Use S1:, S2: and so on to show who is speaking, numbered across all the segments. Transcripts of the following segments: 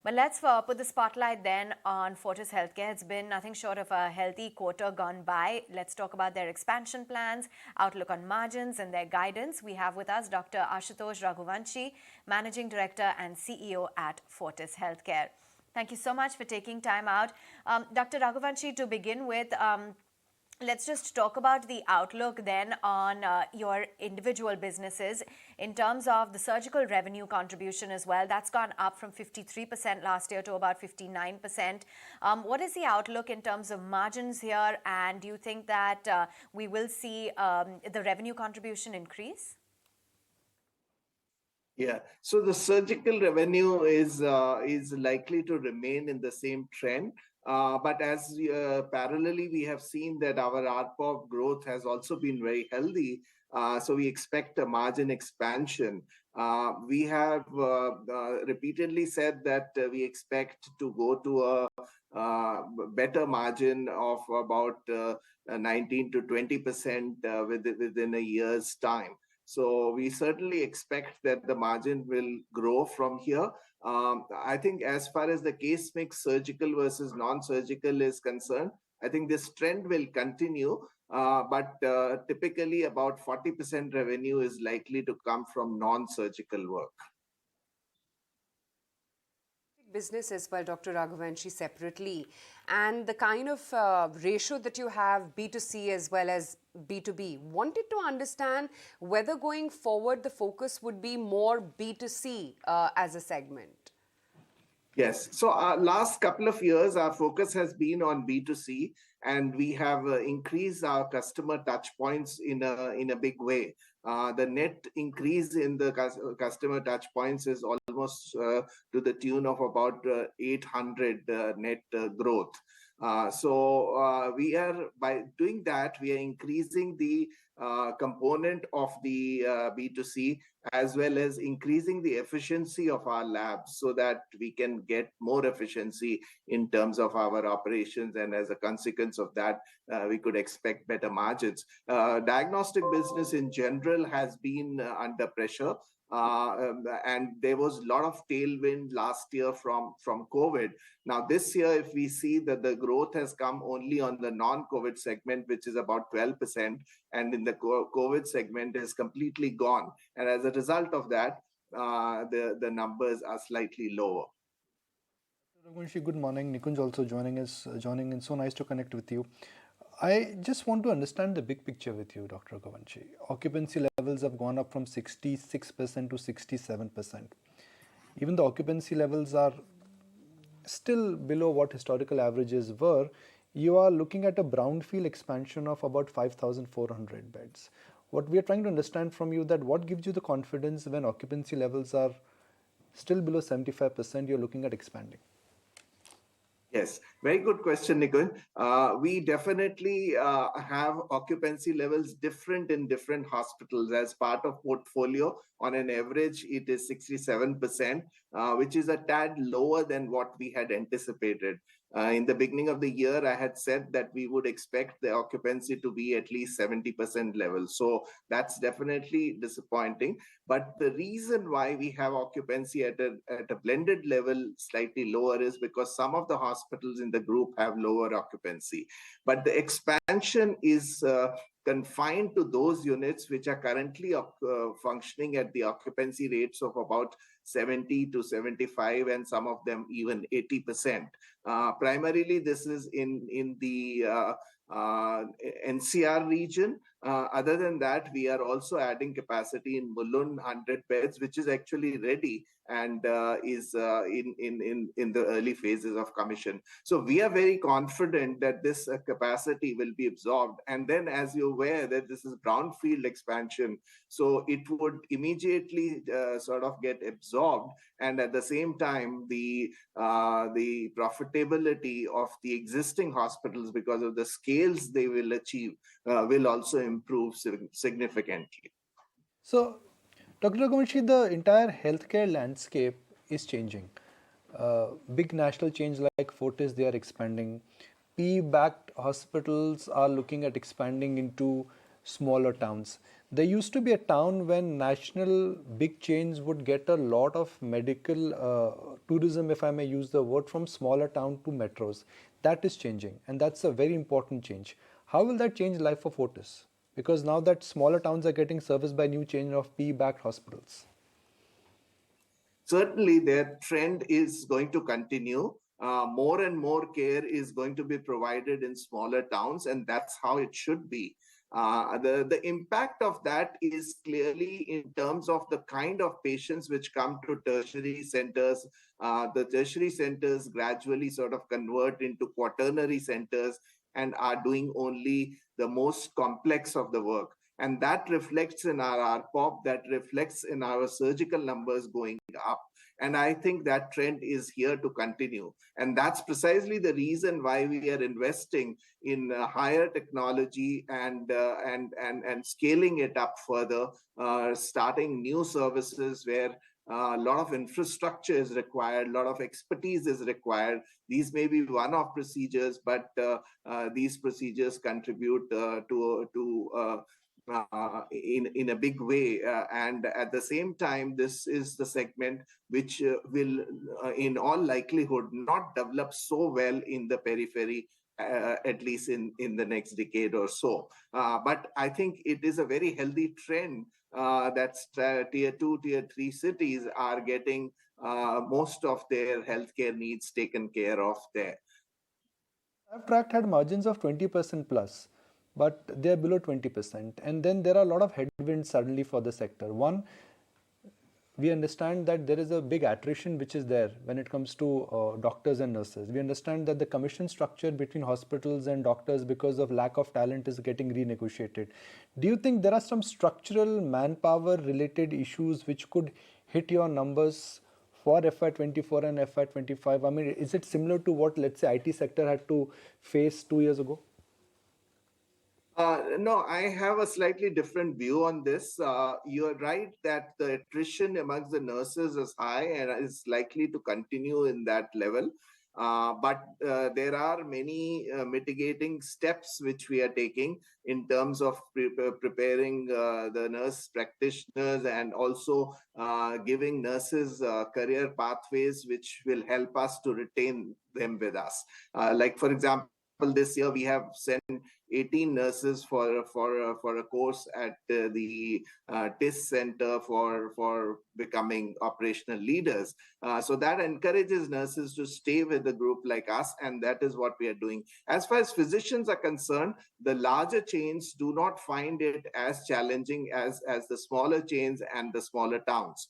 S1: But let's put the spotlight then on Fortis Healthcare. It's been nothing short of a healthy quarter gone by. Let's talk about their expansion plans, outlook on margins, and their guidance. We have with us Dr. Ashutosh Raghuvanshi, Managing Director and CEO at Fortis Healthcare. Thank you so much for taking time out. Dr. Raghuvanshi, to begin with, let's just talk about the outlook then on your individual businesses in terms of the surgical revenue contribution as well. That's gone up from 53% last year to about 59%. What is the outlook in terms of margins here, and do you think that we will see the revenue contribution increase?
S2: Yeah, so the surgical revenue is likely to remain in the same trend. But as parallelly, we have seen that our ARPOB growth has also been very healthy. So we expect a margin expansion. We have repeatedly said that we expect to go to a better margin of about 19 to 20% within a year's time. So we certainly expect that the margin will grow from here. I think as far as the case mix, surgical versus non-surgical is concerned, I think this trend will continue, but typically about 40% revenue is likely to come from non-surgical work.
S3: Business as well, Dr. Raghuvanshi, separately, and the kind of ratio that you have B2C as well as B2B. Wanted to understand whether going forward the focus would be more B2C as a segment.
S2: Yes. So last couple of years, our focus has been on B2C, and we have increased our customer touch points in a big way. The net increase in the customer touch points is almost to the tune of about 800 net growth. So we are, by doing that, we are increasing the component of the B2C, as well as increasing the efficiency of our labs so that we can get more efficiency in terms of our operations. And as a consequence of that, we could expect better margins. Diagnostic business in general has been under pressure. And there was a lot of tailwind last year from COVID. Now this year, if we see that the growth has come only on the non-COVID segment, which is about 12%, and in the COVID segment is completely gone. And as a result of that, the numbers are slightly lower.
S4: Raghuvanshi, good morning. Nikunj also joining in. So nice to connect with you. I just want to understand the big picture with you, Dr. Raghuvanshi. Occupancy levels have gone up from 66% to 67%. Even the occupancy levels are still below what historical averages were. You are looking at a brownfield expansion of about 5,400 beds. What we are trying to understand from you, that what gives you the confidence when occupancy levels are still below 75%, you're looking at expanding?
S2: Yes, very good question, Nikunj. We definitely have occupancy levels different in different hospitals. As part of portfolio, on an average, it is 67%, which is a tad lower than what we had anticipated. In the beginning of the year, I had said that we would expect the occupancy to be at least 70% level. So that's definitely disappointing. But the reason why we have occupancy at a blended level slightly lower is because some of the hospitals in the group have lower occupancy. But the expansion is confined to those units which are currently functioning at the occupancy rates of about 70 to 75, and some of them even 80%. Primarily, this is in the NCR region. Other than that, we are also adding capacity in Mulund, 100 beds, which is actually ready and is in the early phases of commission. So we are very confident that this capacity will be absorbed. And then, as you're aware, that this is brownfield expansion, so it would immediately sort of get absorbed. And at the same time, the profitability of the existing hospitals, because of the scales they will achieve, will also improve significantly.
S4: So, Dr. Raghuvanshi, the entire healthcare landscape is changing. Big national chains like Fortis, they are expanding. PE-backed hospitals are looking at expanding into smaller towns. There used to be a town when national big chains would get a lot of medical tourism, if I may use the word, from smaller town to metros. That is changing, and that's a very important change. How will that change life for Fortis? Because now that smaller towns are getting serviced by new chain of PE-backed hospitals.
S2: Certainly, their trend is going to continue. More and more care is going to be provided in smaller towns, and that's how it should be. The impact of that is clearly in terms of the kind of patients which come to tertiary centers. The tertiary centers gradually sort of convert into quaternary centers and are doing only the most complex of the work. And that reflects in our RPOP, that reflects in our surgical numbers going up. And I think that trend is here to continue. And that's precisely the reason why we are investing in higher technology and scaling it up further, starting new services where a lot of infrastructure is required, a lot of expertise is required. These may be one-off procedures, but these procedures contribute in a big way, and at the same time, this is the segment which will, in all likelihood, not develop so well in the periphery, at least in the next decade or so. But I think it is a very healthy trend that tier 2, tier 3 cities are getting most of their healthcare needs taken care of there.
S4: I've tracked had margins of 20% plus, but they're below 20%. And then there are a lot of headwinds suddenly for the sector. One, we understand that there is a big attrition which is there when it comes to doctors and nurses. We understand that the commission structure between hospitals and doctors because of lack of talent is getting renegotiated. Do you think there are some structural manpower related issues which could hit your numbers for FY24 and FY25? I mean, is it similar to what, let's say, IT sector had to face 2 years ago?
S2: No, I have a slightly different view on this. You're right that the attrition amongst the nurses is high and is likely to continue in that level. But there are many mitigating steps which we are taking in terms of preparing the nurse practitioners and also giving nurses career pathways which will help us to retain them with us. Like, for example, this year we have sent 18 nurses for a course at the TIS Center for becoming operational leaders. So that encourages nurses to stay with a group like us, and that is what we are doing. As far as physicians are concerned, the larger chains do not find it as challenging as the smaller chains and the smaller towns.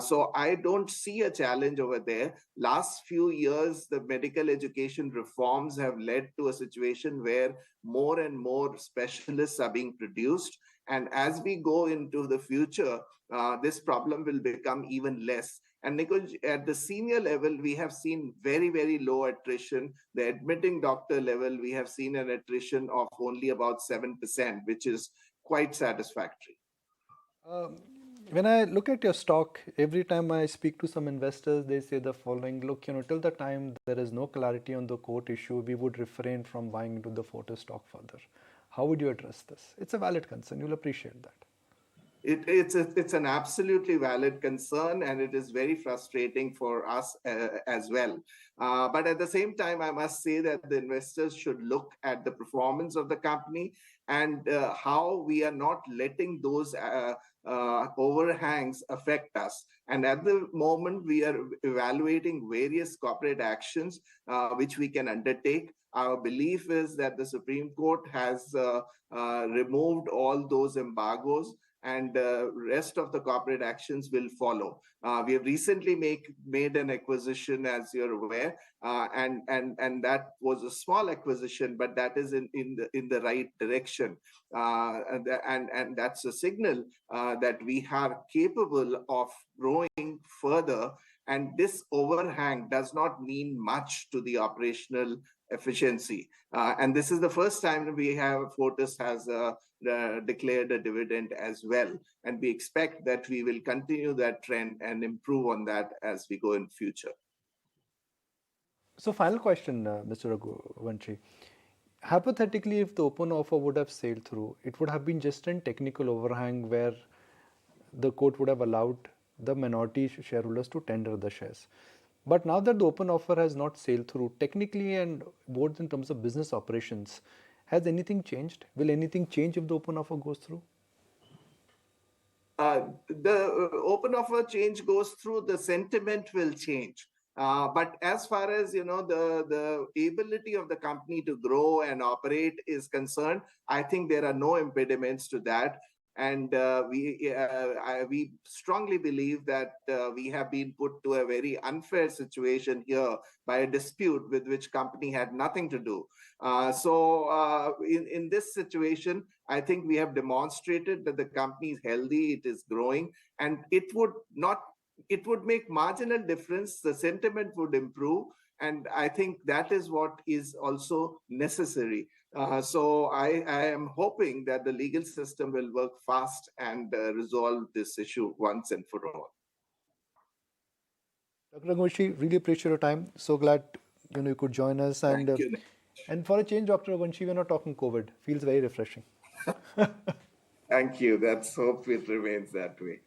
S2: So I don't see a challenge over there. Last few years, the medical education reforms have led to a situation where more and more specialists are being produced. And as we go into the future, this problem will become even less. And Nikunj, at the senior level, we have seen very, very low attrition. The admitting doctor level, we have seen an attrition of only about 7%, which is quite satisfactory.
S4: When I look at your stock, every time I speak to some investors, they say the following: look, till the time there is no clarity on the court issue, we would refrain from buying into the Fortis stock further. How would you address this? It's a valid concern. You'll appreciate that.
S2: It's an absolutely valid concern, and it is very frustrating for us as well. But at the same time, I must say that the investors should look at the performance of the company and how we are not letting those overhangs affect us. And at the moment, we are evaluating various corporate actions which we can undertake. Our belief is that the Supreme Court has removed all those embargoes, and the rest of the corporate actions will follow. We have recently made an acquisition, as you're aware, and that was a small acquisition, but that is in the right direction, and that's a signal that we are capable of growing further. And this overhang does not mean much to the operational efficiency. And this is the first time Fortis has declared a dividend as well. And we expect that we will continue that trend and improve on that as we go in future.
S4: So final question, Mr. Raghuvanshi. hypothetically, if the open offer would have sailed through, it would have been just a technical overhang where the court would have allowed the minority shareholders to tender the shares. But now that the open offer has not sailed through, technically and both in terms of business operations, has anything changed? Will anything change if the open offer goes through?
S2: The open offer change goes through, the sentiment will change. But as far as the ability of the company to grow and operate is concerned, I think there are no impediments to that. And we strongly believe that we have been put to a very unfair situation here by a dispute with which company had nothing to do. So in this situation, I think we have demonstrated that the company is healthy, it is growing, and it would make marginal difference. The sentiment would improve, and I think that is what is also necessary. So I am hoping that the legal system will work fast and resolve this issue once and for all.
S4: Dr. Raghuvanshi, really appreciate your time. So glad you could join us.
S2: Thank you.
S4: And for a change, Dr. Raghuvanshi, we're not talking COVID. Feels very refreshing.
S2: Thank you. Let's hope it remains that way.